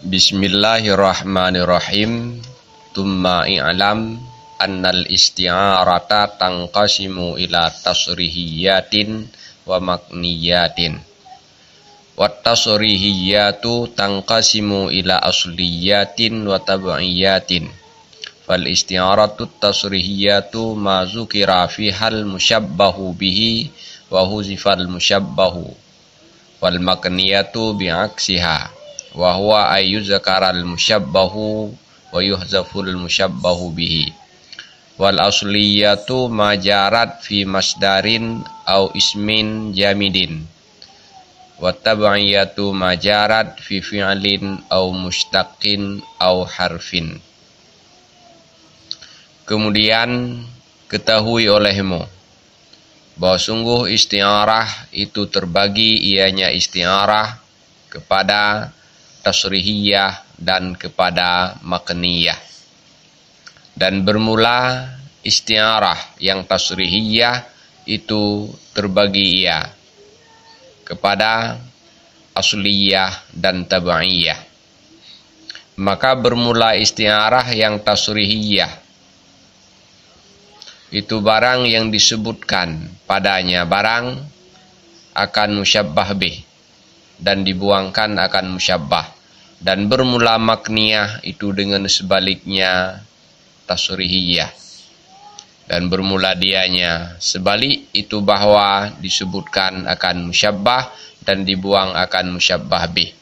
Bismillahirrahmanirrahim. Tumma i'lam annal isti'arata tanqasimu ila tasrihiyatin wa makniyatin. Wat tasrihiyatu tanqasimu ila asliyatin wa tab'iyatin. Fal isti'aratu tasrihiyatu ma zukira fihal musyabbahu bihi wa huzifal musyabbahu. Wal makniyatu bi'aksiha. Wa huwa ayyuzakaral musyabbahu wa yuhzaful musyabbahu bihi. Wal asliyatu majarat fi masdarin au ismin jamidin. Wa tab'iyatu majarat fi fi'lin au mustaqin au harfin. Kemudian ketahui olehmu bahwa sungguh isti'arah itu terbagi ianya isti'arah kepada tasrihiyah dan kepada makniyah. Dan bermula isti'arah yang tasrihiyah itu terbagi ia kepada asliyah dan tab'iyah. Maka bermula isti'arah yang tasrihiyah itu barang yang disebutkan padanya barang akan musyabbah bih dan dibuangkan akan musyabbah. Dan bermula makniyah itu dengan sebaliknya tasrihiyah. Dan bermula dianya sebalik itu bahwa disebutkan akan musyabbah dan dibuang akan musyabbah bih.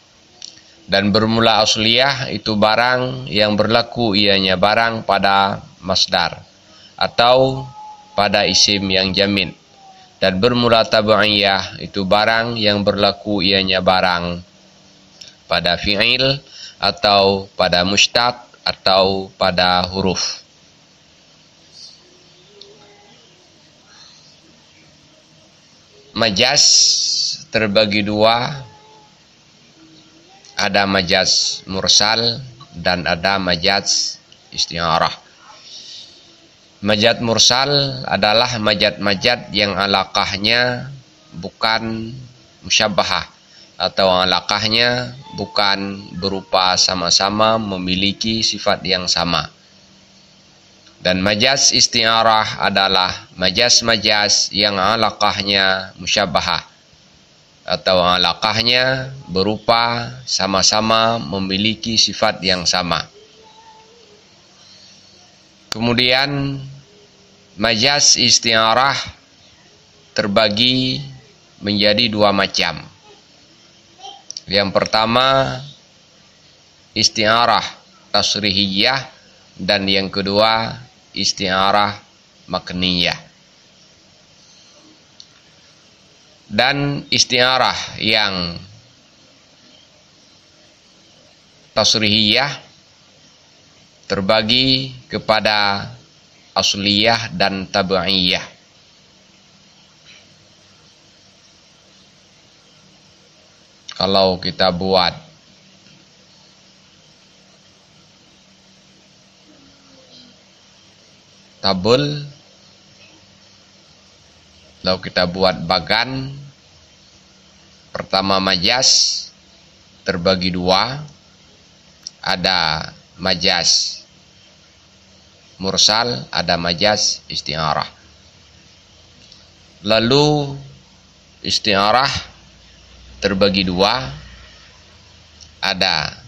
Dan bermula asliyah itu barang yang berlaku ianya barang pada masdar atau pada isim yang jamid. Dan bermula tab'iyah itu barang yang berlaku ianya barang pada fi'il atau pada mustaq atau pada huruf. Majaz terbagi dua. Ada majaz mursal dan ada majaz isti'arah. Majaz mursal adalah majaz-majaz yang alaqahnya bukan musyabbahah atau alaqahnya bukan berupa sama-sama memiliki sifat yang sama. Dan majaz isti'arah adalah majaz-majaz yang alaqahnya musyabbahah atau alaqahnya berupa sama-sama memiliki sifat yang sama. Kemudian majaz isti'arah terbagi menjadi dua macam. Yang pertama isti'arah tasrihiyah dan yang kedua isti'arah makniyah. Dan isti'arah yang tasrihiyah terbagi kepada asliyah dan tab'iyah. Kalau kita buat tabel, lalu kita buat bagan, pertama majaz terbagi dua. Ada majaz mursal, ada majaz isti'arah. Lalu isti'arah terbagi dua. Ada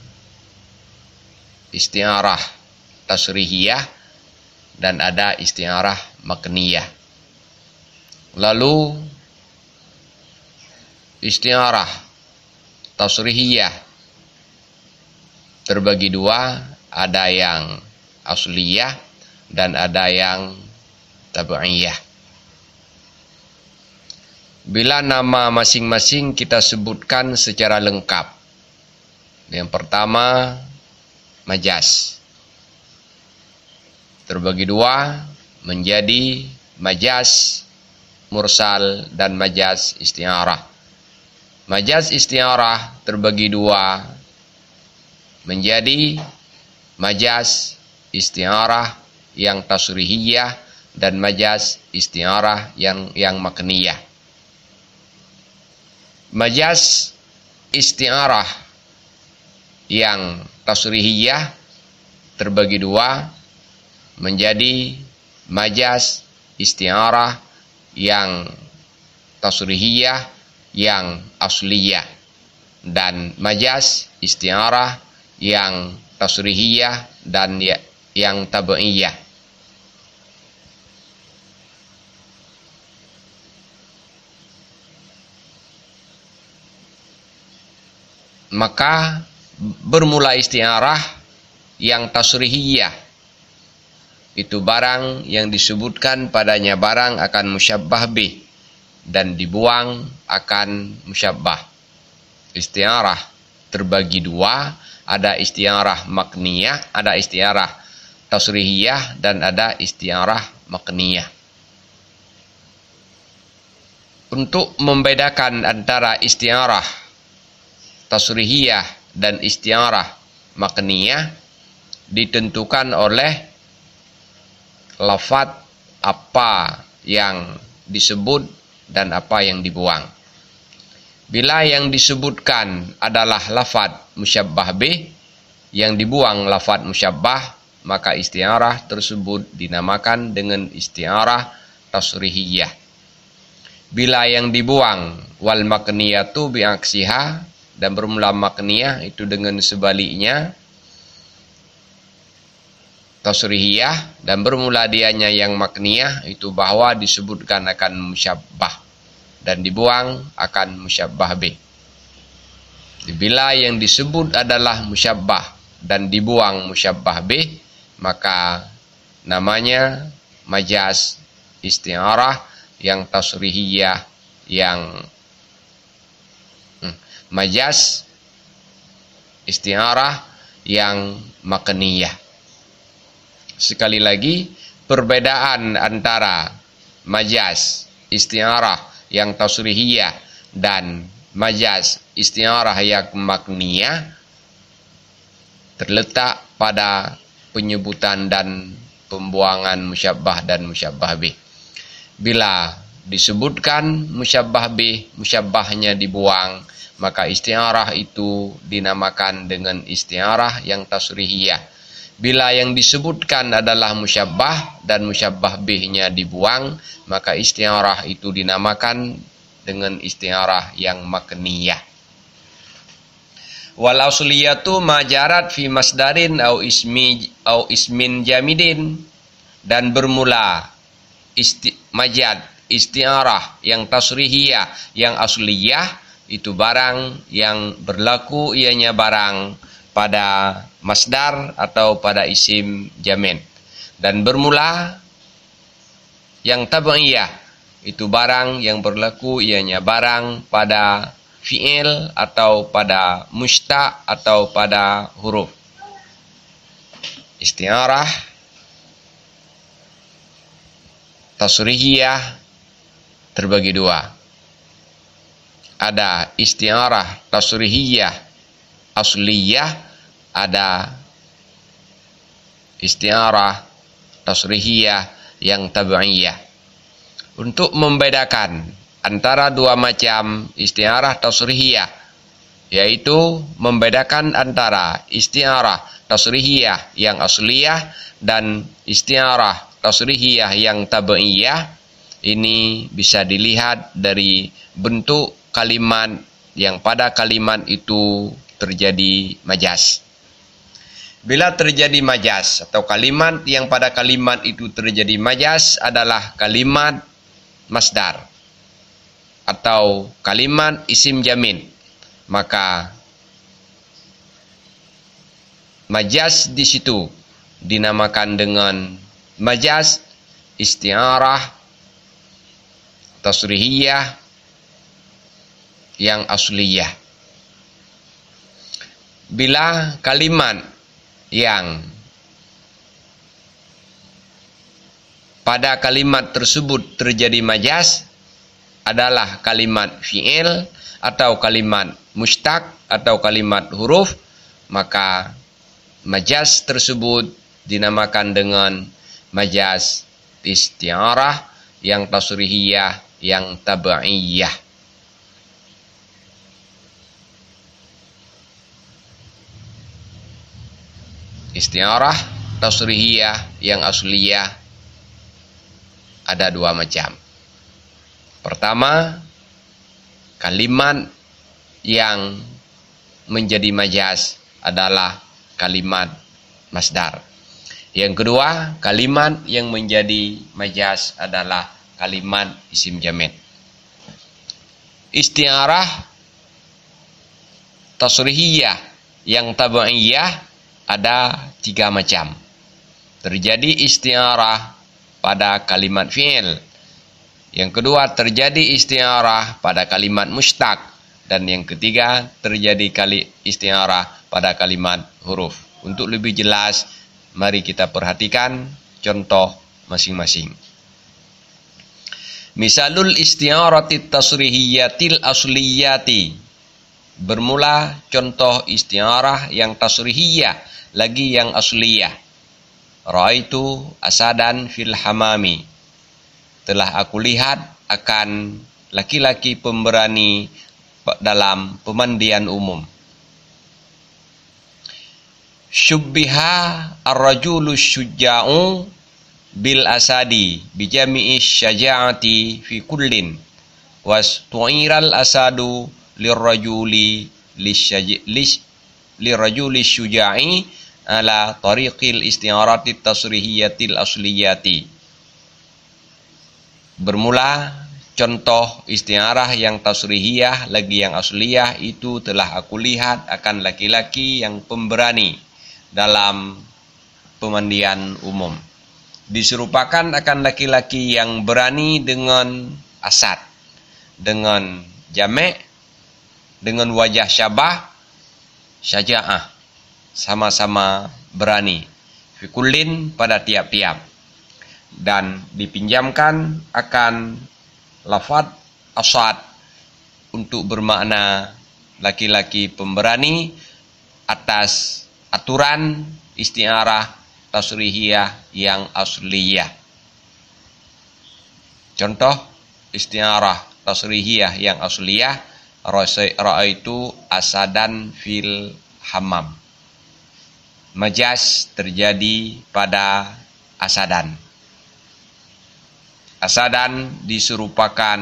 isti'arah tasrihiyah dan ada isti'arah makniyah. Lalu isti'arah tasrihiyah terbagi dua. Ada yang asliyah dan ada yang tab'iyah. Bila nama masing-masing kita sebutkan secara lengkap. Yang pertama majaz terbagi dua menjadi majaz mursal dan majaz isti'arah. Majaz isti'arah terbagi dua menjadi majaz isti'arah yang tasrihiyah dan majaz isti'arah yang makniyah. Majaz isti'arah yang tasrihiyah terbagi dua menjadi majaz isti'arah yang tasrihiyah yang asliyah dan majaz isti'arah yang tasrihiyah dan yang tabi'iyah. Maka bermula isti'arah yang tasrihiyah itu barang yang disebutkan padanya barang akan musyabbah bih dan dibuang akan musyabbah. Isti'arah terbagi dua, ada isti'arah makniyah, ada isti'arah tasrihiyah dan ada isti'arah makniyah. Untuk membedakan antara isti'arah tasrihiyah dan isti'arah makniyah ditentukan oleh lafaz apa yang disebut dan apa yang dibuang. Bila yang disebutkan adalah lafaz musyabbah bih, yang dibuang lafaz musyabbah, maka isti'arah tersebut dinamakan dengan isti'arah tasrihiyah. Bila yang dibuang wal makniyatu bi'aksiha dan bermula makniyah itu dengan sebaliknya tasrihiyah dan bermula dianya yang makniyah itu bahwa disebutkan akan musyabbah dan dibuang akan musyabbah bih. Bila yang disebut adalah musyabbah dan dibuang musyabbah bih, maka namanya majaz isti'arah yang tasrihiyah yang majaz isti'arah yang makniyah. Sekali lagi, perbedaan antara majaz isti'arah yang tasrihiyah dan majaz isti'arah yang makniyah terletak pada penyebutan dan pembuangan musyabbah dan musyabbah bih. Bila disebutkan musyabbah bih, musyabbahnya dibuang, maka isti'arah itu dinamakan dengan isti'arah yang tasrihiyah. Bila yang disebutkan adalah musyabbah dan musyabbah bihnya dibuang, maka isti'arah itu dinamakan dengan isti'arah yang makniyah. Wal asliyatu majarat fi masdarin au ismin jamidin, dan bermula majad isti'arah yang tasrihiyah yang asliyah itu barang yang berlaku ianya barang pada masdar atau pada isim jamin, dan bermula yang tabi'iyah itu barang yang berlaku ianya barang pada fi'il atau pada mushtaq atau pada huruf. Isti'arah tasrihiyah terbagi dua. Ada isti'arah tasrihiyah asliyah, ada isti'arah tasrihiyah yang tabi'iyah. Untuk membedakan antara dua macam isti'arah tasrihiyah, yaitu membedakan antara isti'arah tasrihiyah yang asliyah dan isti'arah tasrihiyah yang tabi'iyah, ini bisa dilihat dari bentuk kalimat yang pada kalimat itu terjadi majaz. Bila terjadi majaz atau kalimat yang pada kalimat itu terjadi majaz adalah kalimat masdar atau kalimat isim jamin, maka majaz di situ dinamakan dengan majaz isti'arah tasrihiyah yang asliyah. Bila kalimat yang pada kalimat tersebut terjadi majaz adalah kalimat fi'il atau kalimat mushtaq atau kalimat huruf, maka majaz tersebut dinamakan dengan majaz isti'arah yang tasrihiyah yang tabi'iyah. Isti'arah tasrihiyah yang asliyah ada dua macam. Pertama, kalimat yang menjadi majaz adalah kalimat masdar. Yang kedua, kalimat yang menjadi majaz adalah kalimat isim jamid. Isti'arah tasrihiyah yang tabi'iyah ada tiga macam. Terjadi isti'arah pada kalimat fi'il. Yang kedua, terjadi isti'arah pada kalimat mushtaq. Dan yang ketiga, terjadi isti'arah pada kalimat huruf. Untuk lebih jelas, mari kita perhatikan contoh masing-masing. Misalul isti'arati tasrihiyatil asliyati. Bermula contoh isti'arah yang tasrihiyah, lagi yang asliyah. Ra'aitu asadan fil hamami. Telah aku lihat akan laki-laki pemberani dalam pemandian umum. Syubbiha ar-rajulu syuja'u bil asadi bijami'i syaja'ati fi kullin was tu'iral asadu lirrajuli syuja'i ala tariqil isti'arati tasrihiyatil asliyati. Bermula contoh isti'arah yang tasrihiyah lagi yang asliyah itu telah aku lihat akan laki-laki yang pemberani dalam pemandian umum. Diserupakan akan laki-laki yang berani dengan asad, dengan jamek, dengan wajah syabah, syaja'ah, sama-sama berani. Fikullin pada tiap-tiap. Dan dipinjamkan akan lafaz asad untuk bermakna laki-laki pemberani atas aturan isti'arah tasrihiyah yang asliyah. Contoh isti'arah tasrihiyah yang asliyah, ra'aitu asadan fil hammam. Majaz terjadi pada asadan. Asadan diserupakan,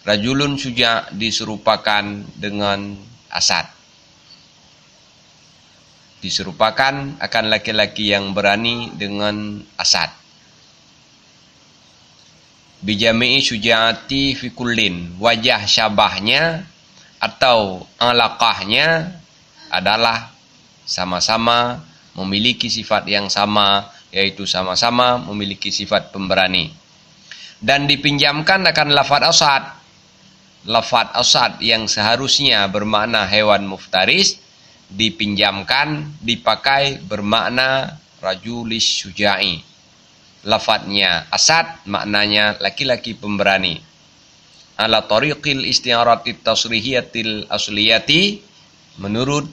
rajulun syuja' diserupakan dengan asad. Diserupakan akan laki-laki yang berani dengan asad. Bijami'i syuja'ati fi kullin. Wajah syabahnya atau alaqahnya adalah sama-sama memiliki sifat yang sama, yaitu sama-sama memiliki sifat pemberani. Dan dipinjamkan akan lafaz asad. Lafaz asad yang seharusnya bermakna hewan muftaris dipinjamkan, dipakai bermakna rajulis syuja'i. Lafaznya asad, maknanya laki-laki pemberani. Ala tariqil isti'arati tasrihiyatil asliyati, menurut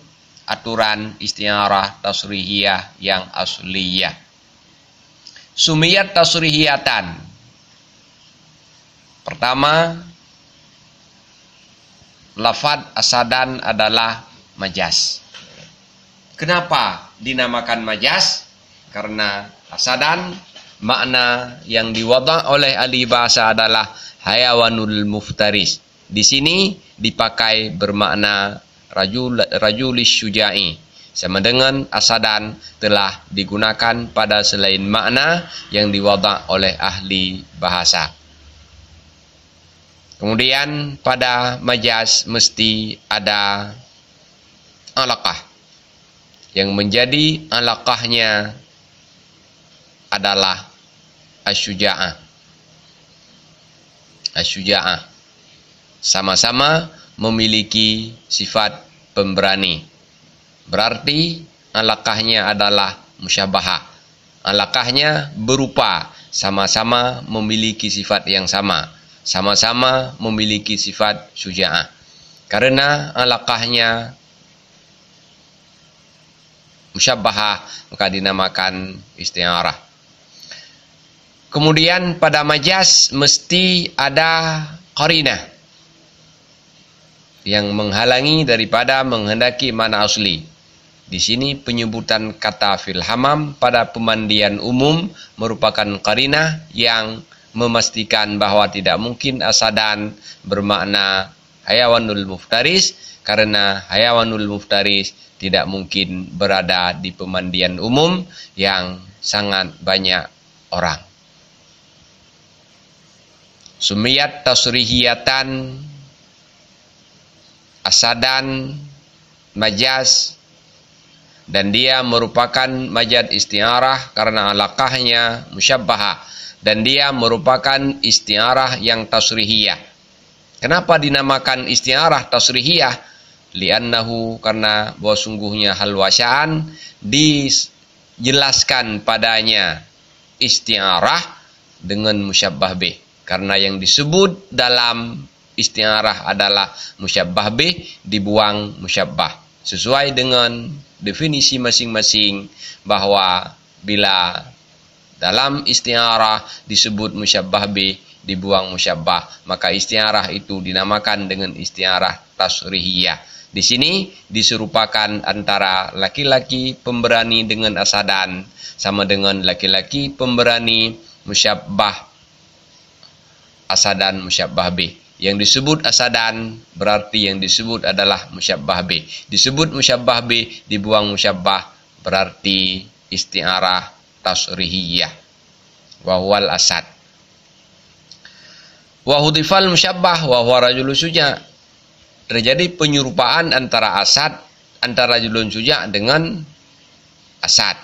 aturan isti'arah tasrihiyah yang asliyah. Sumiyat tasrihiyatan. Pertama, lafaz asadan adalah majaz. Kenapa dinamakan majaz? Karena asadan makna yang diwadah oleh ahli bahasa adalah hayawanul muftaris. Di sini dipakai bermakna rajulis syuja'i. Sama dengan asadan telah digunakan pada selain makna yang diwadah oleh ahli bahasa. Kemudian pada majaz mesti ada alaqah. Yang menjadi alaqahnya adalah asyuja'ah. Asyuja'ah. Sama-sama memiliki sifat pemberani. Berarti alaqahnya adalah musyabahah. Alaqahnya berupa, sama-sama memiliki sifat yang sama. Sama-sama memiliki sifat syuja'ah. Karena alaqahnya musyabahah, maka dinamakan isti'arah. Kemudian pada majaz mesti ada qarinah yang menghalangi daripada menghendaki makna asli. Di sini penyebutan kata fil hamam pada pemandian umum merupakan qarinah yang memastikan bahwa tidak mungkin asadan bermakna hayawanul muftaris, karena hayawanul muftaris tidak mungkin berada di pemandian umum yang sangat banyak orang. Sumiyat tasrihiyatan, asadan majaz, dan dia merupakan majaz isti'arah karena alaqahnya musyabbahah, dan dia merupakan isti'arah yang tasrihiyah. Kenapa dinamakan isti'arah tasrihiyah? Li'annahu, karena bahwa sungguhnya hal wasya'an dijelaskan padanya isti'arah dengan musyabbah bih, karena yang disebut dalam isti'arah adalah musyabbah bih, dibuang musyabbah, sesuai dengan definisi masing-masing bahwa bila dalam isti'arah disebut musyabbah bih, dibuang musyabbah, maka isti'arah itu dinamakan dengan isti'arah tasrihiyah. Di sini diserupakan antara laki-laki pemberani dengan asadan sama dengan laki-laki pemberani musyabbah asadan musyabbah bih. Yang disebut asadan berarti yang disebut adalah musyabbah bih. Disebut musyabbah bih, dibuang musyabbah, berarti isti'arah tasrihiyah. Wa huwal asad. Wa hudifal musyabbah wa huwa rajulun suja. Terjadi penyerupaan antara asad, antara rajulun suja dengan asad.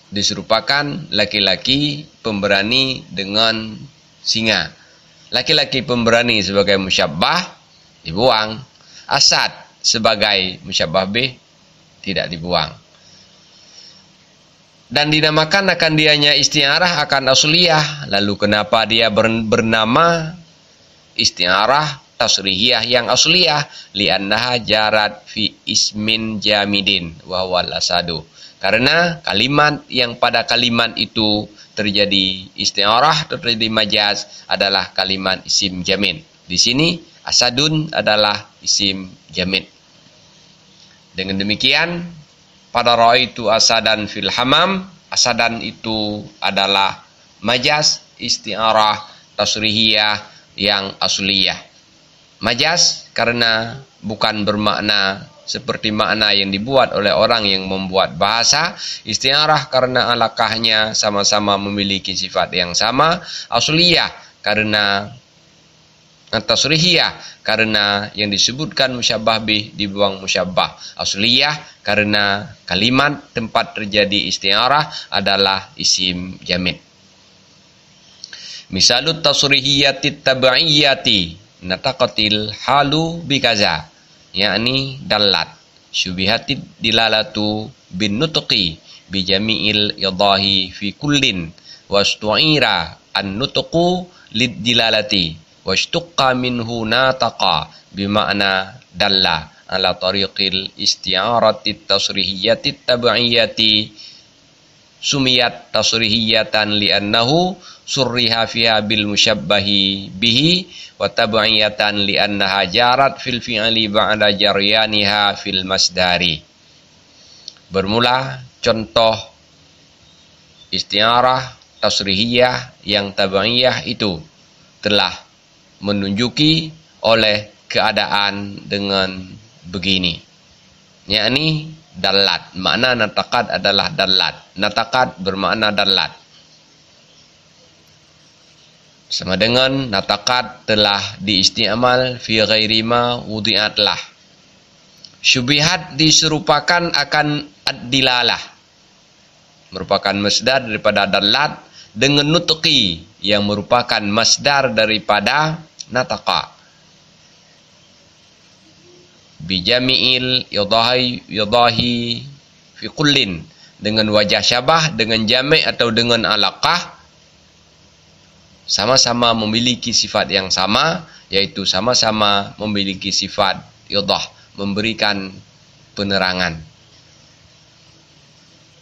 Diserupakan laki-laki pemberani dengan singa. Laki-laki pemberani sebagai musyabbah dibuang, asad sebagai musyabbah bih tidak dibuang. Dan dinamakan akan dianya isti'arah akan asliyah. Lalu kenapa dia bernama isti'arah tasrihiyah yang asliyah? Li'annaha jarat fi ismin jamidin wa huwal asadu. Karena kalimat yang pada kalimat itu terjadi isti'arah atau terjadi majaz adalah kalimat isim jamid. Di sini asadun adalah isim jamid. Dengan demikian, pada ra'aitu asadan fil hamam, asadan itu adalah majaz isti'arah tasrihiyah yang asliyah. Majaz karena bukan bermakna seperti makna yang dibuat oleh orang yang membuat bahasa. Isti'arah karena alaqahnya sama-sama memiliki sifat yang sama. Asliyah karena tasrihiyah karena yang disebutkan musyabbah bih dibuang musyabbah. Asliyah karena kalimat tempat terjadi isti'arah adalah isim jamid. Misalut tasrihiyati tab'iyati nataqatil halu bikaza, yakni dalat syubihatid dilalatu bin nutqi bi jami'il idahi fi kullin wastu'ira an nutqu lid dilalati washtuqqa minhu nataqa bima'na dalla ala tariqil isti'arati tasrihiyati tab'iyati sumiyat tasrihiyatan li'annahu surriha fiha bil musyabbahi bihi wa tab'iyatan li'annaha jarat fil fi'li ba'da jaryaniha fil masdari. Bermula contoh isti'arah tasrihiyah yang tab'iyah itu telah menunjuki oleh keadaan dengan begini, yakni dalat. Makna nataqad adalah dalat. Nataqad bermakna dalat. Sama dengan nataqad telah diistiamal fi ghairi ma wudi'at lah. Syubihat diserupakan akan ad-dilalah, merupakan masdar daripada dalat, dengan nutqi yang merupakan masdar daripada nataqa. Bijami'il yadahi fi kullin, dengan wajah syabah, dengan jami' atau dengan alaqah, sama-sama memiliki sifat yang sama, yaitu sama-sama memiliki sifat idah, memberikan penerangan,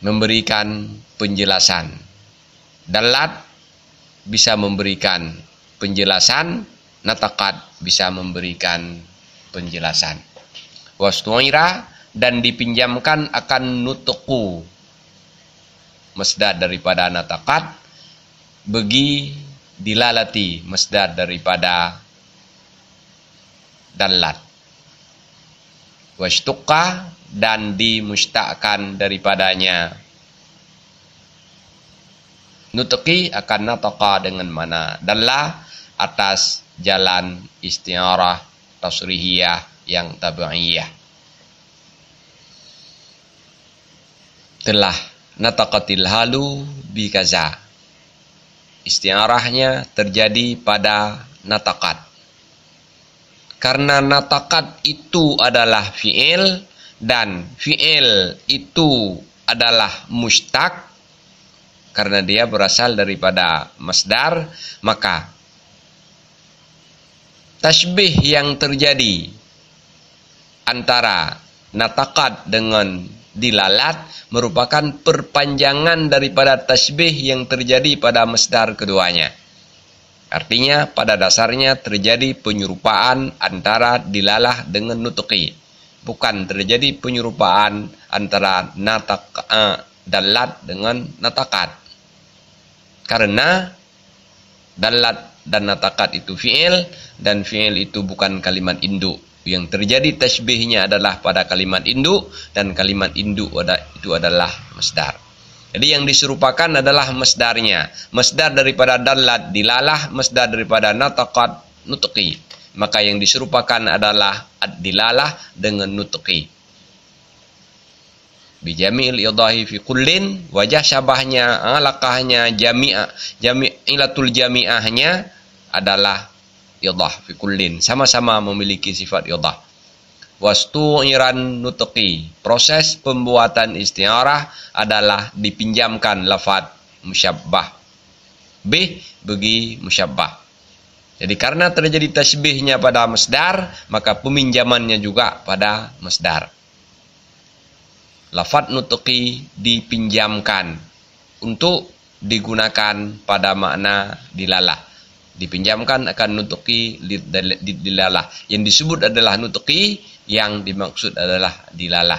memberikan penjelasan. Dalat bisa memberikan penjelasan, nataqat bisa memberikan penjelasan. Wastuira, dan dipinjamkan akan nutqu, masdar daripada nataqat, bagi dilalati, masdar daripada dalat. Washtuqa, dan dimustakkan daripadanya nutqi akan nataqa dengan mana dalla atas jalan isti'arah tasrihiyah yang tabi'iyah. Telah nataqatil halu bi kaza, isti'arahnya terjadi pada nataqat. Karena nataqat itu adalah fi'il dan fi'il itu adalah mustaq, karena dia berasal daripada masdar, maka tasbih yang terjadi antara nataqat dengan dilalat merupakan perpanjangan daripada tasbih yang terjadi pada masdar keduanya. Artinya pada dasarnya terjadi penyerupaan antara dilalah dengan nutqi, bukan terjadi penyerupaan antara dalat dengan nataqat. Karena dalat dan nataqat itu fi'il, dan fi'il itu bukan kalimat induk. Yang terjadi tasbihnya adalah pada kalimat induk, dan kalimat induk itu adalah masdar. Jadi yang diserupakan adalah masdarnya. Masdar daripada dalat dilalah, masdar daripada nataqat nutqi. Maka yang diserupakan adalah ad-dilalah dengan nutqi. Bijami'il idahi fi kullin, wajah syabahnya, alaqahnya, jami'atul jami'ahnya adalah idah fi kullin. Sama-sama memiliki sifat idah. Wastu'iran nutqi, proses pembuatan isti'arah adalah dipinjamkan lafaz musyabbah bih bagi musyabbah. Jadi karena terjadi tasbihnya pada masdar, maka peminjamannya juga pada masdar. Lafaz nutqi dipinjamkan untuk digunakan pada makna dilalah. Dipinjamkan akan nutqi dilalah. Yang disebut adalah nutqi, yang dimaksud adalah dilalah.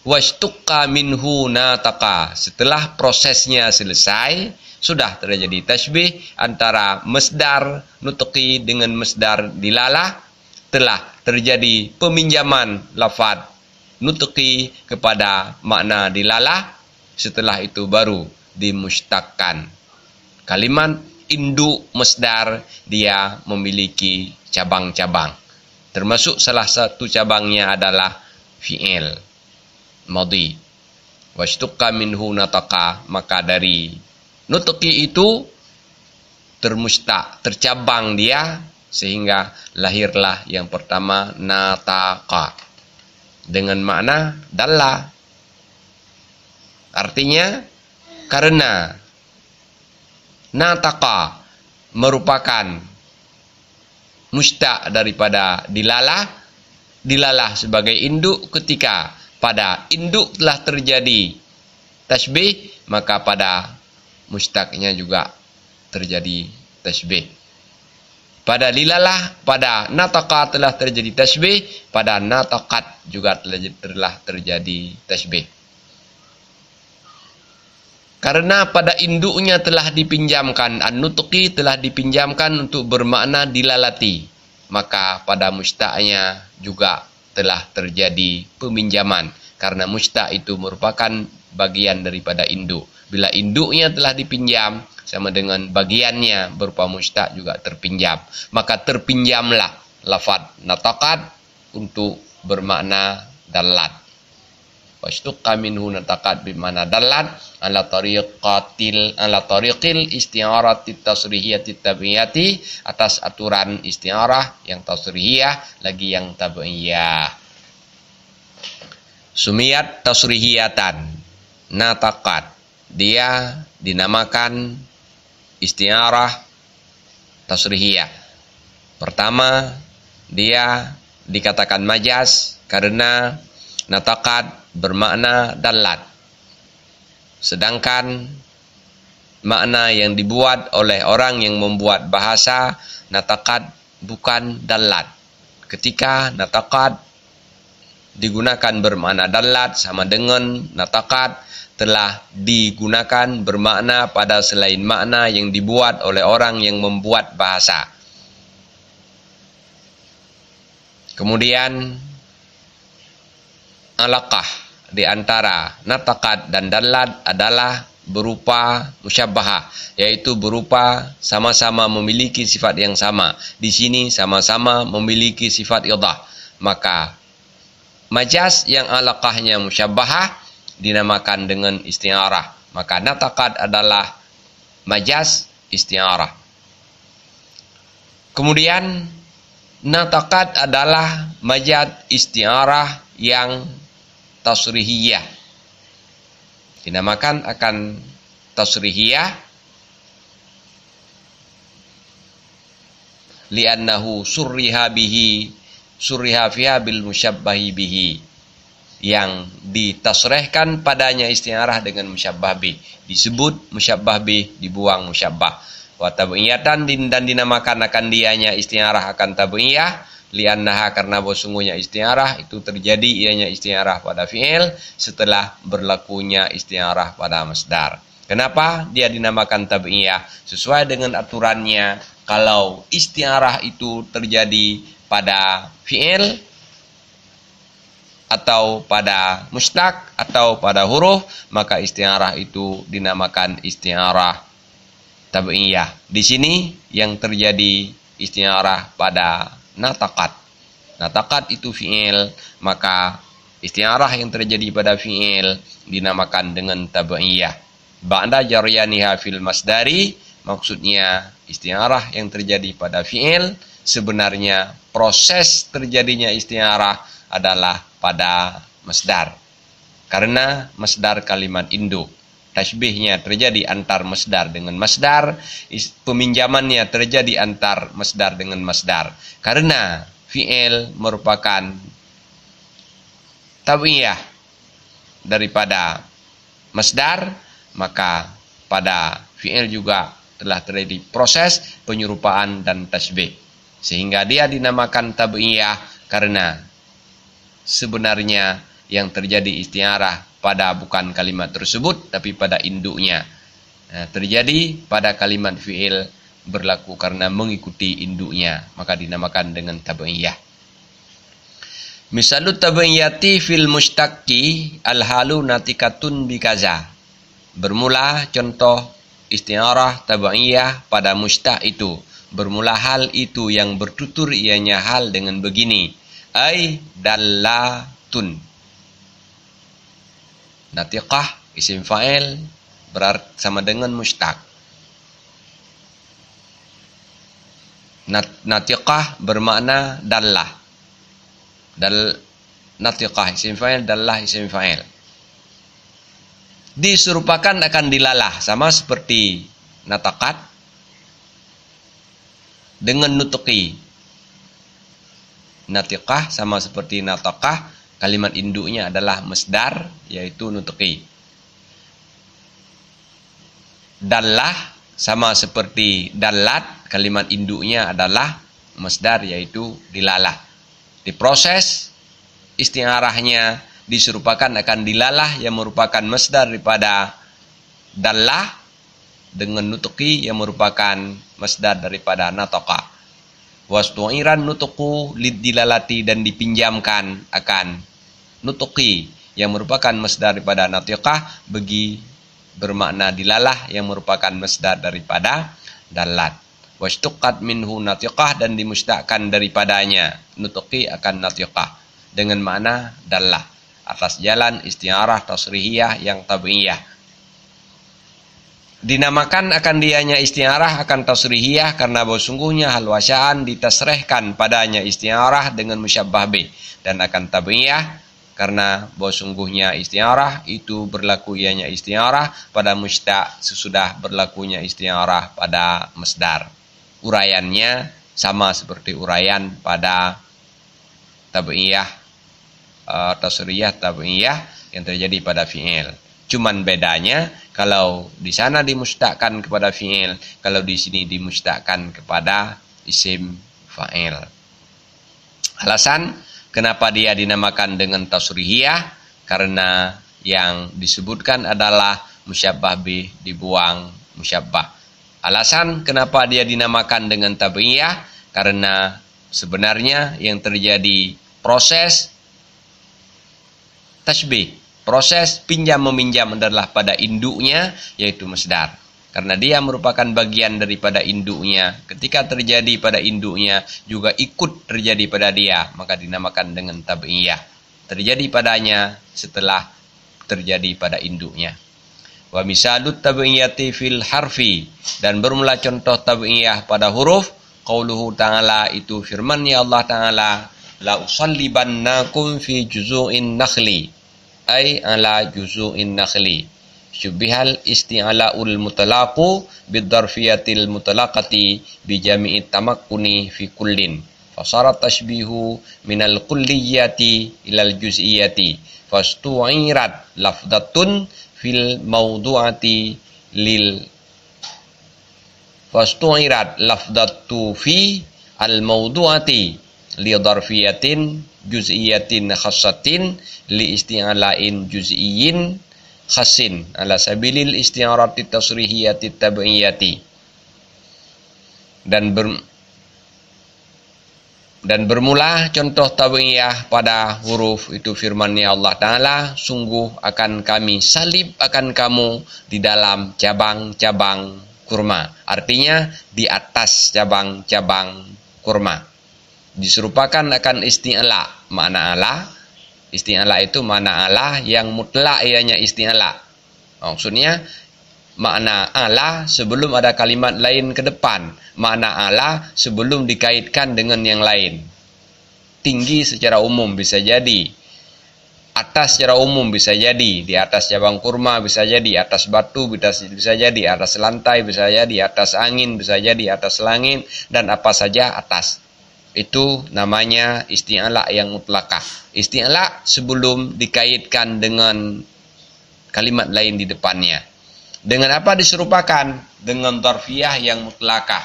Washtuqqa minhu nataqa, setelah prosesnya selesai, sudah terjadi tasbih antara masdar nutqi dengan masdar dilalah, telah terjadi peminjaman lafaz nutqi kepada makna dilalah, setelah itu baru dimustakkan. Kalimat induk masdar dia memiliki cabang-cabang. Termasuk salah satu cabangnya adalah fi'il madhi. Washtuqqa minhu nataqa, maka dari nutqi itu tercabang dia, sehingga lahirlah yang pertama nataqa dengan makna dalla. Artinya karena nataqa merupakan mustaq daripada dilalah, dilalah sebagai induk. Ketika pada induk telah terjadi tasbih, maka pada mustaqnya juga terjadi tasbih. Pada dilalah, pada nataqa telah terjadi tasbih, pada nataqat juga telah terjadi tasbih. Karena pada induknya telah dipinjamkan, an-nutqi telah dipinjamkan untuk bermakna dilalati, maka pada mustaqnya juga telah terjadi peminjaman. Karena mustaq itu merupakan bagian daripada induk. Bila induknya telah dipinjam, sama dengan bagiannya berupa mustaq juga terpinjam. Maka terpinjamlah lafaz nataqat untuk bermakna dalat. Washtuqqa minhu nataqat bimana dalat ala tariqil isti'arati tasrihiyati tabi'iyati, atas aturan isti'arah yang tasrihiyah lagi yang tabi'iyah. Sumiyat tasrihiyatan nataqat, dia dinamakan isti'arah tasrihiyah. Pertama, dia dikatakan majaz karena nataqat bermakna dalat, sedangkan makna yang dibuat oleh orang yang membuat bahasa nataqat bukan dalat. Ketika nataqat digunakan bermakna dalat sama dengan natakat telah digunakan bermakna pada selain makna yang dibuat oleh orang yang membuat bahasa. Kemudian alaqah di antara natakat dan dalat adalah berupa musyabbahah, yaitu berupa sama-sama memiliki sifat yang sama. Di sini sama-sama memiliki sifat idah. Maka majaz yang alaqahnya musyabbahah dinamakan dengan isti'arah. Maka natakat adalah majaz isti'arah. Kemudian natakat adalah majaz isti'arah yang tasrihiyah. Dinamakan akan tasrihiyah li'annahu surriha fiha bil musyabbahi bihi, yang ditasrihkan padanya isti'arah dengan musyabbah bih, disebut musyabbah bih, dibuang musyabbah. Wa tab'iyatan, dan dinamakan akan dianya isti'arah akan tab'iyah li'annaha, karena sesungguhnya isti'arah itu terjadi ianya isti'arah pada fi'il setelah berlakunya isti'arah pada masdar. Kenapa dia dinamakan tab'iyah? Sesuai dengan aturannya, kalau isti'arah itu terjadi pada fi'il atau pada mustaq atau pada huruf, maka isti'arah itu dinamakan isti'arah tab'iyah. Di sini yang terjadi isti'arah pada natakat. Natakat itu fi'il, maka isti'arah yang terjadi pada fi'il dinamakan dengan tab'iyah. Ba'da jaryaniha fil masdari, maksudnya isti'arah yang terjadi pada fi'il sebenarnya proses terjadinya isti'arah adalah pada masdar. Karena masdar kalimat induk, tasbihnya terjadi antar masdar dengan masdar, peminjamannya terjadi antar masdar dengan masdar. Karena fi'il merupakan tab'iyah daripada masdar, maka pada fi'il juga telah terjadi proses penyerupaan dan tasbih. Sehingga dia dinamakan tab'iyah karena sebenarnya yang terjadi isti'arah pada bukan kalimat tersebut, tapi pada induknya. Nah, terjadi pada kalimat fi'il berlaku karena mengikuti induknya, maka dinamakan dengan tab'iyah. Misalut tab'iyati fil mustaqqi al-halu natikatun bikaza. Bermula contoh isti'arah tab'iyah pada mustaq itu. Bermula hal itu yang bertutur ianya hal dengan begini. Ay dallatun. Natiqah isim fa'il berarti sama dengan mustaq. Natiqah bermakna dallah. Natiqah isim fa'il, dallah isim fa'il. Diserupakan akan dilalah, sama seperti natakat dengan nutuqi. Natiqah sama seperti nataqah, kalimat induknya adalah masdar, yaitu nutuqi. Dallah sama seperti dalat, kalimat induknya adalah masdar, yaitu dilalah. Diproses isti'arahnya diserupakan akan dilalah yang merupakan masdar daripada dallah dengan nutuqi yang merupakan masdar daripada nataqah. Wastu'iran nutuqu lidilalati, dan dipinjamkan akan nutuqi yang merupakan masdar daripada natiqah bagi bermakna dilalah yang merupakan masdar daripada dalat. Wastuqqat minhu natiqah, dan dimustaqkan daripadanya nutuqi akan natiqah dengan makna dalah atas jalan isti'arah tasrihiyah yang tab'iyah. Dinamakan akan dianya isti'arah akan tasrihiyah karena sungguhnya hal wasya'an ditasrihkan padanya isti'arah dengan musyabbah bih, dan akan tab'iyah karena sungguhnya isti'arah itu berlaku ianya isti'arah pada mustaq sesudah berlakunya isti'arah pada masdar. Uraiannya sama seperti uraian pada tab'iyah, tasrihiyah tab'iyah yang terjadi pada fi'il. Cuman bedanya kalau di sana dimustaqkan kepada fi'il, kalau di sini dimustaqkan kepada isim fa'il. Alasan Kenapa dia dinamakan dengan tasrihiyah? Karena yang disebutkan adalah musyabbah bih dibuang musyabbah. Alasan kenapa dia dinamakan dengan tabi'iyah? Karena sebenarnya yang terjadi proses tasbih, proses pinjam meminjam adalah pada induknya, yaitu masdar. Karena dia merupakan bagian daripada induknya. Ketika terjadi pada induknya, juga ikut terjadi pada dia, maka dinamakan dengan tabi'iyah. Terjadi padanya setelah terjadi pada induknya. Wa misalut tabi'iyati fil harfi, dan bermula contoh tabi'iyah pada huruf, qauluhu ta'ala, itu firman-Nya Allah Ta'ala, la usallibannakum fi juzu'in nakhli, ay ala juzu'in nakhli. Syubihal isti'ala'ul mutalaqu biddarfiyatil mutalaqati bijami'it tamakkuni fi kullin. Fasarat tashbihu minal kulliyati ilal juz'iyati. Fastu'irat lafdatun fil mawdu'ati lil. Fastu'irat lafdatu fi al mawdu'ati li darfiyatin juz'iyatin khassatin li isti'ala'in juz'iyyin khasin ala sabilil isti'arati tasrihiyati tabi'iyati. Dan bermula contoh tabi'iyah pada huruf, itu firman-Nya Allah Ta'ala, sungguh akan kami salib akan kamu di dalam cabang-cabang kurma. Artinya di atas cabang-cabang kurma. Diserupakan akan isti'ala, makna Allah. Isti'ala itu makna Allah yang mutlak ianya isti'ala. Maksudnya makna Allah sebelum ada kalimat lain ke depan. Makna Allah sebelum dikaitkan dengan yang lain. Tinggi secara umum bisa jadi. Atas secara umum bisa jadi. Di atas cabang kurma bisa jadi. Atas batu bisa jadi. Atas lantai bisa jadi. Atas angin bisa jadi. Atas langit. Dan apa saja atas. Itu namanya isti'ala yang mutlakah. Isti'ala sebelum dikaitkan dengan kalimat lain di depannya. Dengan apa diserupakan? Dengan dzarfiyah yang mutlakah.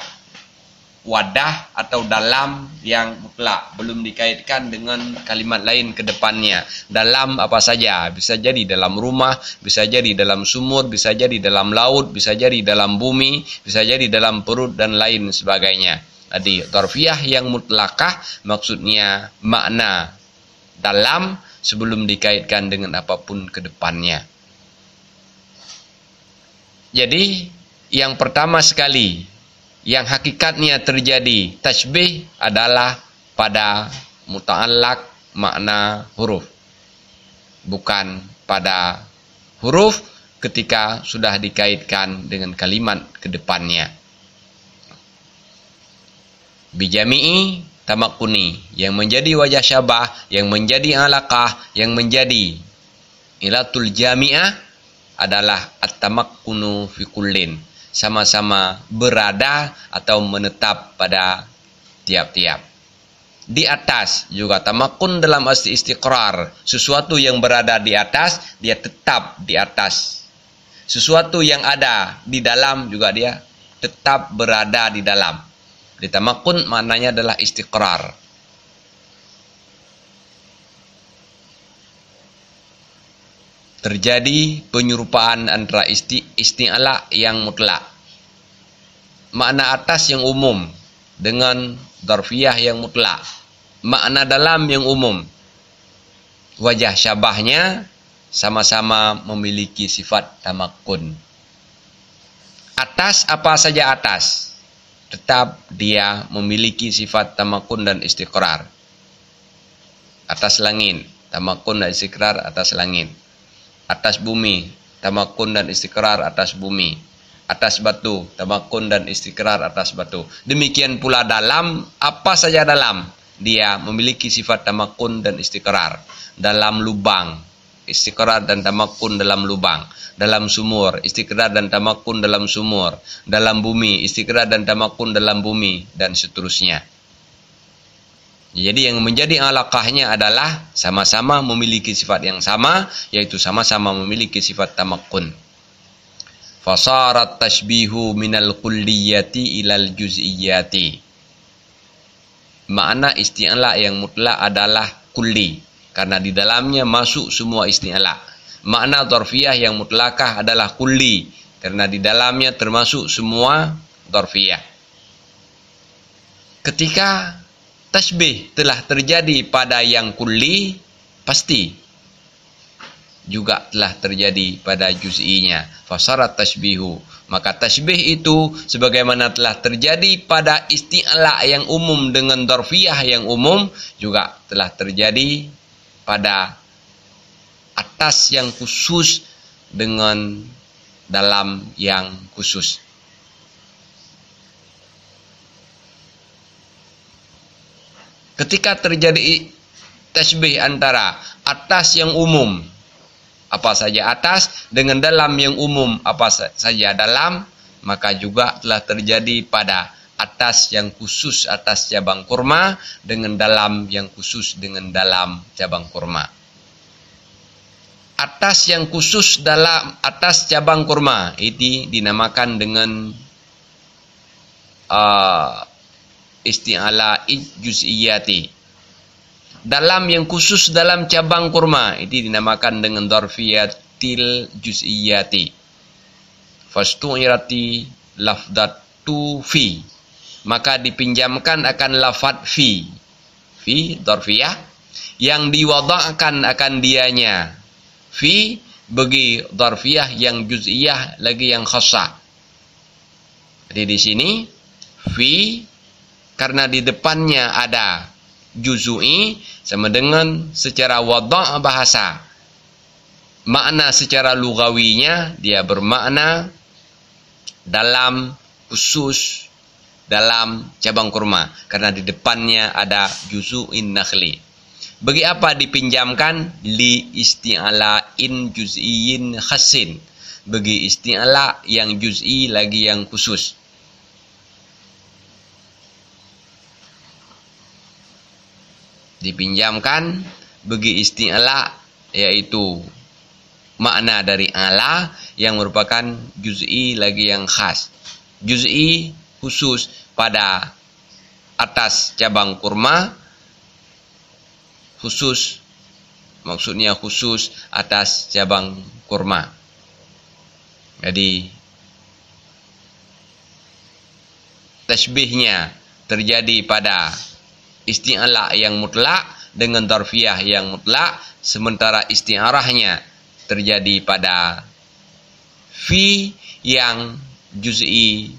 Wadah atau dalam yang mutlak. Belum dikaitkan dengan kalimat lain ke depannya. Dalam apa saja. Bisa jadi dalam rumah, bisa jadi dalam sumur, bisa jadi dalam laut, bisa jadi dalam bumi, bisa jadi dalam perut dan lain sebagainya. Jadi dzarfiyah yang mutlakah maksudnya makna dalam sebelum dikaitkan dengan apapun ke depannya. Jadi yang pertama sekali yang hakikatnya terjadi tasbih adalah pada muta'allaq makna huruf. Bukan pada huruf ketika sudah dikaitkan dengan kalimat ke depannya. Bijami'i tamakkuni, yang menjadi wajah syabah, yang menjadi alaqah, yang menjadi ilatul jami'ah adalah at-tamakkunu fi kullin, sama-sama berada atau menetap pada tiap-tiap. Di atas juga tamakkun dalam arti istiqrar, sesuatu yang berada di atas dia tetap di atas. Sesuatu yang ada di dalam juga dia tetap berada di dalam. Di tamakkun maknanya adalah istiqrar. Terjadi penyerupaan antara isti'ala yang mutlak. Makna atas yang umum dengan dzarfiyah yang mutlak. Makna dalam yang umum. Wajah syabahnya sama-sama memiliki sifat tamakkun. Atas apa saja atas. Tetap dia memiliki sifat tamakkun dan istiqrar. Atas langit, tamakkun dan istiqrar atas langit. Atas bumi, tamakkun dan istiqrar atas bumi. Atas batu, tamakkun dan istiqrar atas batu. Demikian pula dalam, apa saja dalam, dia memiliki sifat tamakkun dan istiqrar. Dalam lubang, istiqrar dan tamakkun dalam lubang. Dalam sumur, istiqrar dan tamakkun dalam sumur. Dalam bumi, istiqrar dan tamakkun dalam bumi, dan seterusnya. Jadi yang menjadi alaqahnya adalah sama-sama memiliki sifat yang sama, yaitu sama-sama memiliki sifat tamakkun. Fasarat tashbihu minal kulliyati ilal juz'iyati. Makna isti'ala yang mutlak adalah kulli, karena di dalamnya masuk semua isti'la. Makna dzarfiyah yang mutlakah adalah kulli, karena di dalamnya termasuk semua dzarfiyah. Ketika tasbih telah terjadi pada yang kulli, pasti juga telah terjadi pada juz'inya. Fasarat tasbihu, maka tasbih itu sebagaimana telah terjadi pada isti'la yang umum dengan dzarfiyah yang umum, juga telah terjadi pada atas yang khusus dengan dalam yang khusus. Ketika terjadi tasbih antara atas yang umum, apa saja atas, dengan dalam yang umum, apa saja dalam, maka juga telah terjadi pada atas yang khusus atas cabang kurma, dengan dalam yang khusus dengan dalam cabang kurma. Atas yang khusus dalam atas cabang kurma itu dinamakan dengan isti'ala juz'iyati. Dalam yang khusus dalam cabang kurma itu dinamakan dengan dzarfiyatil juz'iyati. Fastu'irati lafdatu fi, maka dipinjamkan akan lafad fi dzarfiyah yang diwada'kan akan dianya fi bagi dzarfiyah yang juz'iyah lagi yang khassa. Jadi di sini fi karena di depannya ada juzui, sama dengan secara wada' bahasa. Makna secara lugawinya dia bermakna dalam khusus dalam cabang kurma, karena di depannya ada juzu'in nakhli. Bagi apa dipinjamkan? Li isti'ala'in juz'iyin khassin, bagi isti'ala yang juz'i lagi yang khusus. Dipinjamkan bagi isti'la, yaitu makna dari ala yang merupakan juz'i lagi yang khas. Juz'i khusus pada atas cabang kurma, khusus maksudnya khusus atas cabang kurma. Jadi tasbihnya terjadi pada isti'ala yang mutlak dengan dzarfiyah yang mutlak, sementara isti'arahnya terjadi pada fi yang juz'i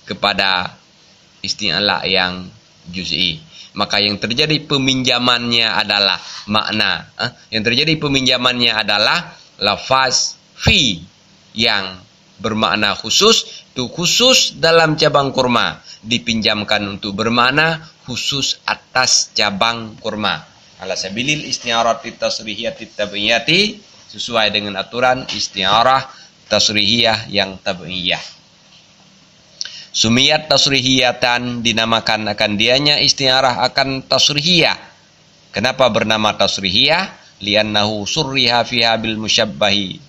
kepada isti'ala yang juz'i. Maka yang terjadi peminjamannya adalah makna, yang terjadi peminjamannya adalah lafaz fi yang bermakna khusus, itu khusus dalam cabang kurma, dipinjamkan untuk bermakna khusus atas cabang kurma. Ala sabilil isti'arati tasrihiyati tabi'iyati, sesuai dengan aturan isti'arah tasrihiyah yang tabi'iyah. Sumiyat tasrihiyatan, dinamakan akan dianya isti'arah akan tasrihiyah. Kenapa bernama tasrihiyah? Li'annahu surriha fiha bil musyabbahi,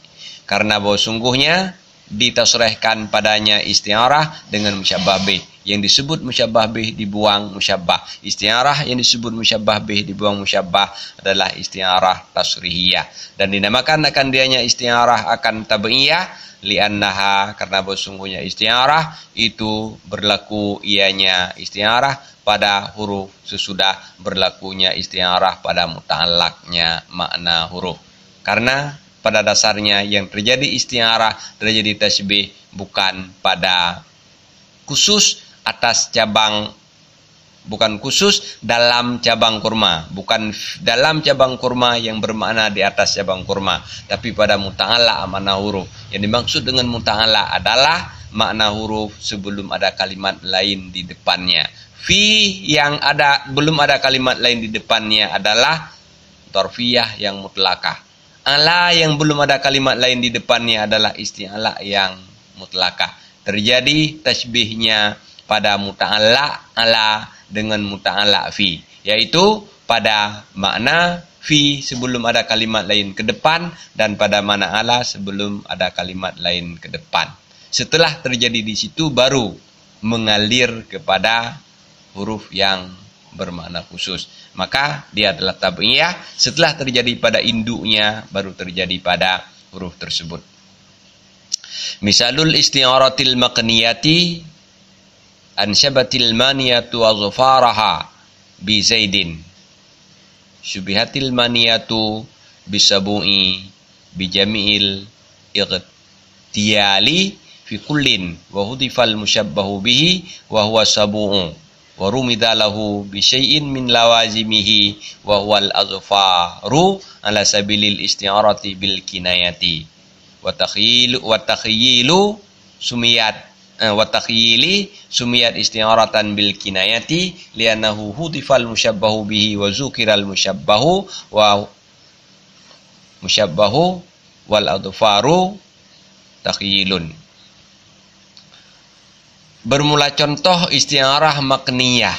karena bahwa sungguhnya ditasrihkan padanya isti'arah dengan musyabbah bih. Yang disebut musyabbah bih dibuang musyabbah. Isti'arah yang disebut musyabbah bih dibuang musyabbah adalah isti'arah tasrihiyah. Dan dinamakan akan dianya isti'arah akan tabi'iyah li'annaha, karena sesungguhnya isti'arah itu berlaku ianya isti'arah pada huruf sesudah berlakunya isti'arah pada muta'allaqnya makna huruf. Karena pada dasarnya yang terjadi isti'arah, terjadi tasbih bukan pada khusus atas cabang, bukan khusus dalam cabang kurma, bukan dalam cabang kurma yang bermakna di atas cabang kurma, tapi pada muta'ala makna huruf. Yang dimaksud dengan muta'ala adalah makna huruf sebelum ada kalimat lain di depannya. Fi yang ada belum ada kalimat lain di depannya adalah dzarfiyah yang mutlakah. Ala yang belum ada kalimat lain di depannya adalah isti'ala yang mutlakah. Terjadi tasbihnya pada muta'ala ala dengan muta'ala fi, yaitu pada makna fi sebelum ada kalimat lain ke depan, dan pada makna ala sebelum ada kalimat lain ke depan. Setelah terjadi di situ baru mengalir kepada huruf yang bermakna khusus. Maka dia adalah tabi'iyah. Setelah terjadi pada induknya, baru terjadi pada huruf tersebut. Misalul isti'aratil maqniyati ansyabatil maniyatu wa zufaraha bi zaidin. Syubihatil maniyatu bisabu'i bi jami'il ightiyali fi kullin wa hudifal musyabbahu bihi wa huwa sabu'u wa rumida lahu bi syai'in min lawazimihi wa huwal azfaru ala sabilil isti'arati bil kinayati wa takhyilu sumiyat wa takhyili sumiyat isti'aratan bil kinayati li'annahu hudifal musyabbahu bihi wa zukiral musyabbahu wal adfaru takhyilun. Bermula contoh isti'arah makniyah.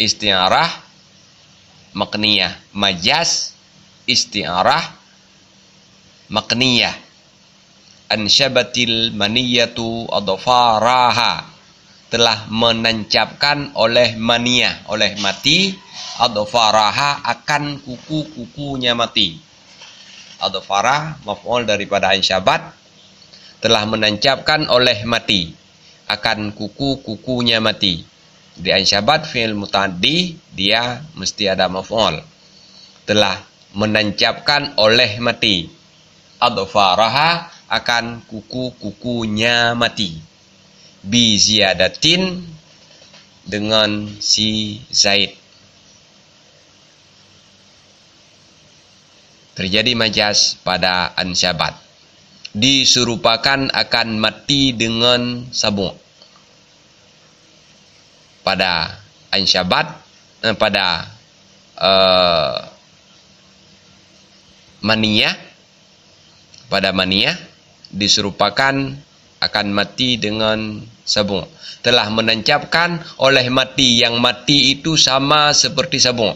Isti'arah makniyah. Majaz isti'arah makniyah. Ansyabatil maniyatu adfaraha. Telah menancapkan oleh maniyah, oleh mati, adfaraha akan kuku-kukunya mati. Adfarah maf'ul daripada ansyabat, telah menancapkan oleh mati akan kuku-kukunya mati. Di ansyabat fi'il muta'addi dia mesti ada maf'ul. Telah menancapkan oleh mati. Adfaraha akan kuku-kukunya mati. Bi ziyadatin dengan si zaid. Terjadi majaz pada ansyabat. Diserupakan akan mati dengan sabu. Pada ansyabat, pada maniyah, pada maniyah diserupakan akan mati dengan sabu. Telah menancapkan oleh mati, yang mati itu sama seperti sabu.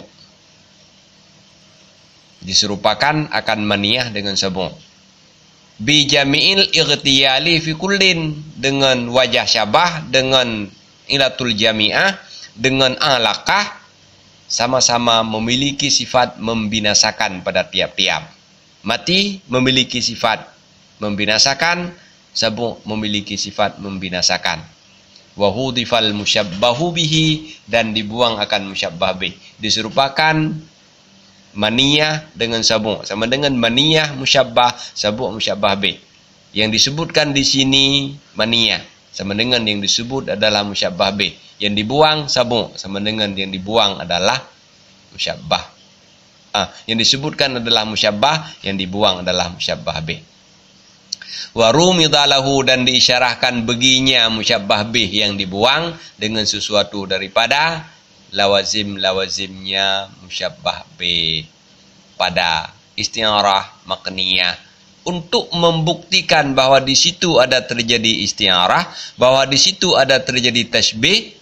Diserupakan akan maniyah dengan sabu. Bi jami'il ightiyali fi kullin, dengan wajah syabah, dengan ilatul jami'ah, dengan alaqah, sama-sama memiliki sifat membinasakan pada tiap-tiap. Mati memiliki sifat membinasakan, sabu memiliki sifat membinasakan. Wa hudifal musyabbahu bihi, dan dibuang akan musyabbah bih. Diserupakan maniyah dengan sabu, sama dengan maniyah musyabbah, sabu musyabbah bih. Yang disebutkan di sini maniyah, sama dengan yang disebut adalah musyabbah bih. Yang dibuang sabu, sama dengan yang dibuang adalah musyabbah. Yang disebutkan adalah musyabbah, yang dibuang adalah musyabbah bih. Wa rumidalahu, dan diisyarahkan beginya musyabbah bih yang dibuang dengan sesuatu daripada lawazimnya musyabbah bih pada isti'arah makniyah, untuk membuktikan bahwa di situ ada terjadi isti'arah, bahwa di situ ada terjadi tasbih,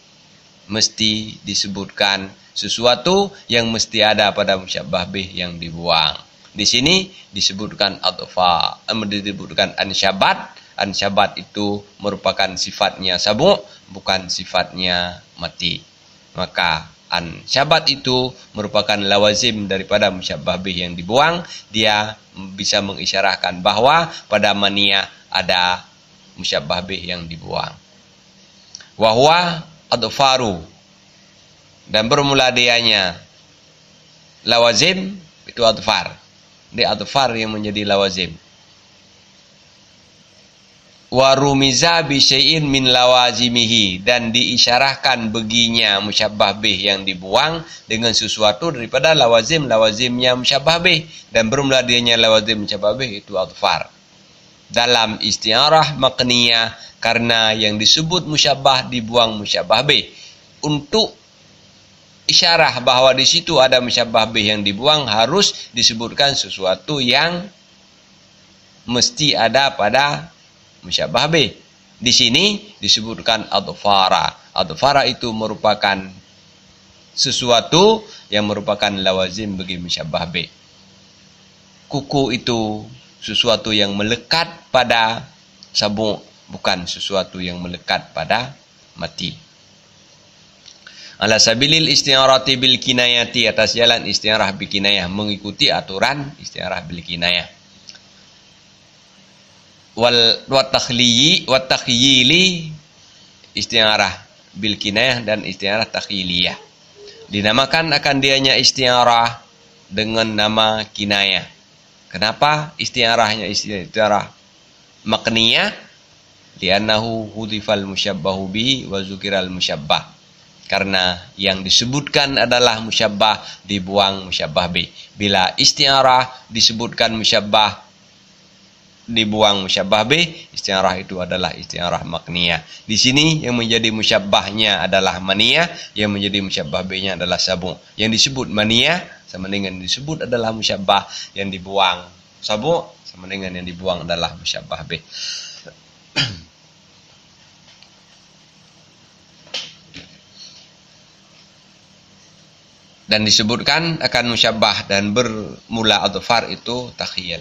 mesti disebutkan sesuatu yang mesti ada pada musyabbah bih yang dibuang. Di sini disebutkan adfa, disebutkan ansyabat. Ansyabat itu merupakan sifatnya sabu, bukan sifatnya mati. Maka ansyabat itu merupakan lawazim daripada musyabbah bih yang dibuang. Dia bisa mengisyarahkan bahwa pada maniyah ada musyabbah bih yang dibuang. Wa huwa adfaru, dan bermula dianya lawazim itu adfar. Di adfar yang menjadi lawazim. Wa rumiza bi syai'in min lawazimihi, dan diisyarahkan beginya musyabbah bih yang dibuang dengan sesuatu daripada lawazimnya musyabbah bih, dan bermula dianya lawazim musyabbah bih itu adfar. Dalam isti'arah makniyah, karena yang disebut musyabbah dibuang musyabbah bih. Untuk isyarah bahwa di situ ada musyabbah bih yang dibuang, harus disebutkan sesuatu yang mesti ada pada musyabbah bih. Di sini disebutkan adfara. Adfara itu merupakan sesuatu yang merupakan lawazim bagi musyabbah bih. Kuku itu sesuatu yang melekat pada sabu, bukan sesuatu yang melekat pada mati. Ala sabilil isti'arati bil kinayati, atas jalan isti'arah bil kinayah, mengikuti aturan isti'arah bil kinayah. Wal takhyili isti'arah bil kinayah dan isti'arah takhyiliyah. Dinamakan akan dianya isti'arah dengan nama kinayah. Kenapa isti'arahnya isti'arah makniyah? Li'annahu hudhifal musyabbahu bihi wa zukiral musyabbah. Karena yang disebutkan adalah musyabbah, dibuang musyabbah bih. Bila isti'arah disebutkan musyabbah, dibuang musyabbah bih, isti'arah itu adalah isti'arah makniyah. Di sini yang menjadi musyabbahnya adalah maniyah, yang menjadi musyabbah bihnya adalah sabu. Yang disebut maniyah sama dengan disebut adalah musyabbah, yang dibuang sabu sama dengan yang dibuang adalah musyabbah bih. Dan disebutkan akan musyabbah dan bermula adfar itu takhyil.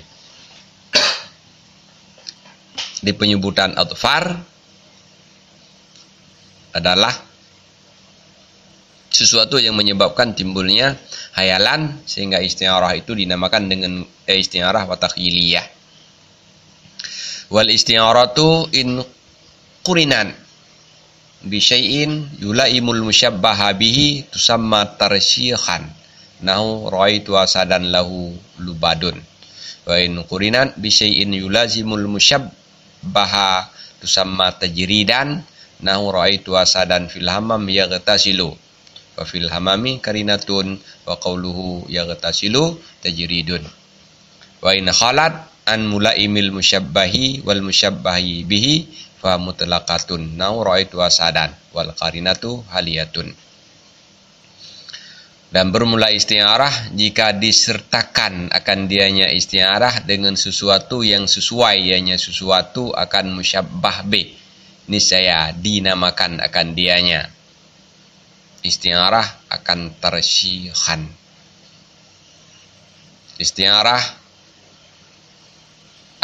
Di penyebutan adfar adalah sesuatu yang menyebabkan timbulnya hayalan, sehingga isti'arah itu dinamakan dengan isti'arah wa takhyiliyah. Wal isti'aratu in qurinan bi syai'in yulaimul musyabbaha bihi tusamma tarsyihan nahu ra'aitu asadan lahu lubadun. Wa in qurinat bi syai'in yulazimul musyabbaha tusamma tajridan nahu ra'aitu asadan fil hamam yaghtasilu. Wa fil hamami karinatun wa qawluhu yaghtasilu tajridun. Wa in khalat an mulaimil musyabbahi wal musyabbahi bihi fa mutlaqatun nau ra'aitu asadan wal qarinatu haliyatun. Dan bermula isti'arah jika disertakan akan dianya isti'arah dengan sesuatu yang sesuai, ianya sesuatu akan musyabbah bih, niscaya dinamakan akan dianya isti'arah akan tarsyihan. Isti'arah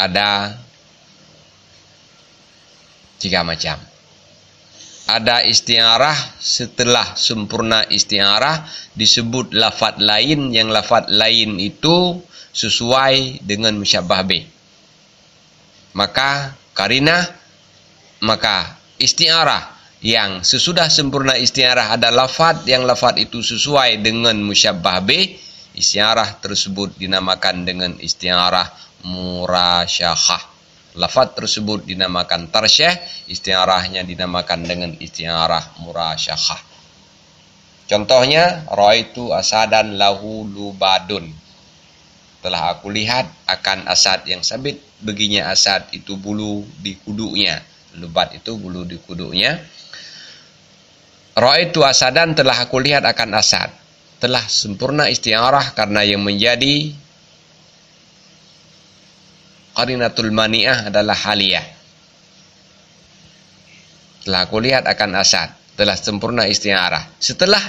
ada 3 macam. Ada isti'arah setelah sempurna isti'arah disebut lafaz lain, yang lafaz lain itu sesuai dengan musyabbah bih. Maka karinah, maka isti'arah yang sesudah sempurna isti'arah ada lafaz yang lafaz itu sesuai dengan musyabbah bih, isti'arah tersebut dinamakan dengan isti'arah murasyakhah. Lafaz tersebut dinamakan tarsyih, isti'arahnya dinamakan dengan isti'arah murasyakhah. Contohnya, ra'aitu asadan lahu lubadun. Telah aku lihat akan asad yang sabit baginya asad itu bulu di kudunya. Lubat itu bulu di kudunya. Ra'aitu asadan, telah aku lihat akan asad. Telah sempurna isti'arah karena yang menjadi qarinatul mani'ah adalah haliyah. Telah aku lihat akan asad, telah sempurna isti'arah. Setelah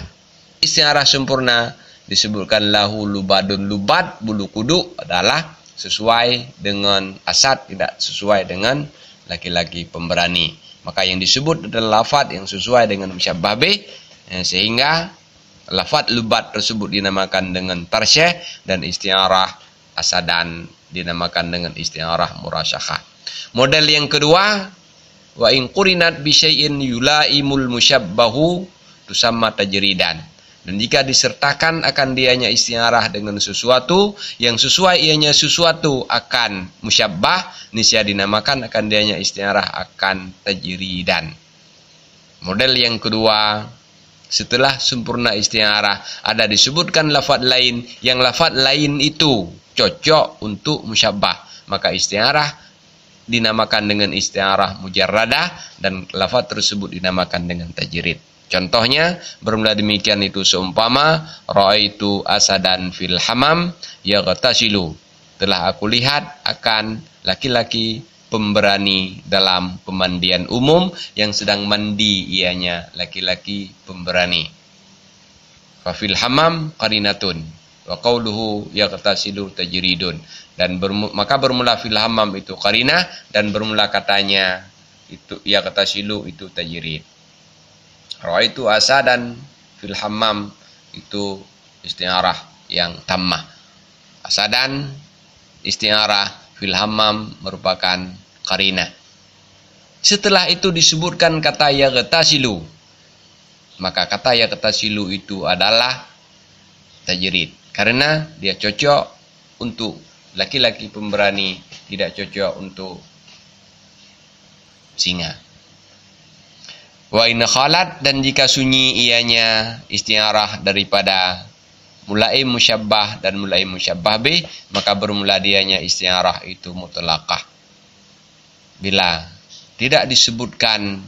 isti'arah sempurna disebutkan lahu lubadun. Lubad bulu kudu adalah sesuai dengan asad, tidak sesuai dengan laki-laki pemberani. Maka yang disebut adalah lafaz yang sesuai dengan musyabbah bih, sehingga lafaz lubad tersebut dinamakan dengan tarsyih dan isti'arah asadan dinamakan dengan isti'arah murasyakhah. Model yang kedua, wa in qurinat bi syai'in yulaimul musyabbahu tusamma tajridan. Dan jika disertakan akan dianya isti'arah dengan sesuatu yang sesuai ianya sesuatu akan musyabbah, niscaya dinamakan akan dianya isti'arah akan tajridan. Model yang kedua, setelah sempurna isti'arah ada disebutkan lafaz lain, yang lafaz lain itu cocok untuk musyabbah, maka isti'arah dinamakan dengan isti'arah mujarradah dan lafaz tersebut dinamakan dengan tajrid. Contohnya bermula demikian itu seumpama ra'aitu asadan fil hamam yaghtasilu. Telah aku lihat akan laki-laki pemberani dalam pemandian umum yang sedang mandi ianya laki-laki pemberani. Fa fil hamam qarinatun wa qawluhu yaghtasilu tajridun. Dan maka bermula fil hamam itu qarinah dan bermula katanya itu yaghtasilu itu tajrid. Ra'aitu asadan fil hammam itu isti'arah yang tammah. Asadan isti'arah fil hammam merupakan qarinah. Setelah itu disebutkan kata yaghtasilu. Maka kata yaghtasilu itu adalah tajrid. Karena dia cocok untuk laki-laki pemberani, tidak cocok untuk singa. Wa in khalat, dan jika sunyi ianya isti'arah daripada mulai musyabbah dan mulai musyabbah bih, maka bermula dianya isti'arah itu mutlaqah. Bila tidak disebutkan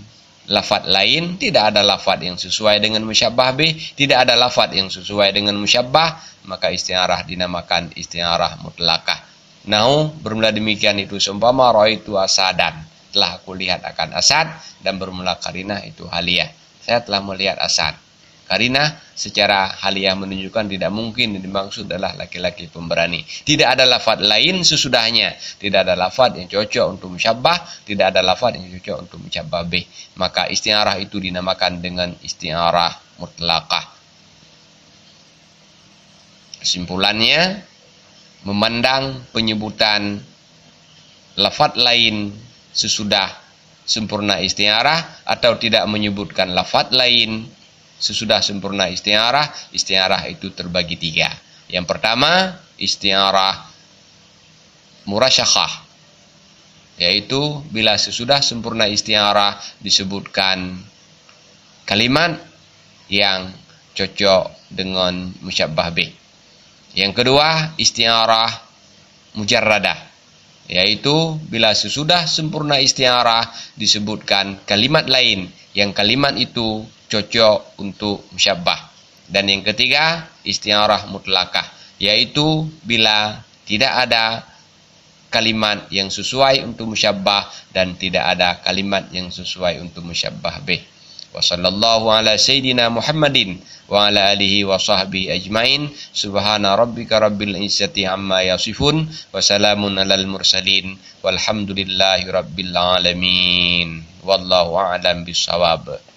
lafaz lain, tidak ada lafaz yang sesuai dengan musyabbah bih, tidak ada lafaz yang sesuai dengan musyabbah, maka isti'arah dinamakan isti'arah mutlaqah. Nahu bermula demikian itu seumpama ra'aitu asadan, telah aku lihat akan asad, dan bermula qarinah itu haliyah. Saya telah melihat asad. Qarinah secara haliyah menunjukkan tidak mungkin yang dimaksud adalah laki-laki pemberani. Tidak ada lafaz lain sesudahnya. Tidak ada lafaz yang cocok untuk musyabbah, tidak ada lafaz yang cocok untuk musyabbah bih. Maka isti'arah itu dinamakan dengan isti'arah mutlaqah. Kesimpulannya, memandang penyebutan lafaz lain sesudah sempurna isti'arah atau tidak menyebutkan lafaz lain sesudah sempurna isti'arah, isti'arah itu terbagi tiga. Yang pertama, isti'arah murasyakhah, yaitu bila sesudah sempurna isti'arah disebutkan kalimat yang cocok dengan musyabbah bih. Yang kedua, isti'arah mujarradah, yaitu bila sesudah sempurna isti'arah disebutkan kalimat lain yang kalimat itu cocok untuk musyabbah. Dan yang ketiga, isti'arah mutlaqah, yaitu bila tidak ada kalimat yang sesuai untuk musyabbah dan tidak ada kalimat yang sesuai untuk musyabbah bih. Wa sallallahu ala sayyidina Muhammadin wa ala alihi wa sahbihi ajmain. Subhana rabbika rabbil izzati amma yasifun wa salamun alal mursalin walhamdulillahi rabbil alamin. Wallahu a'lam bissawab.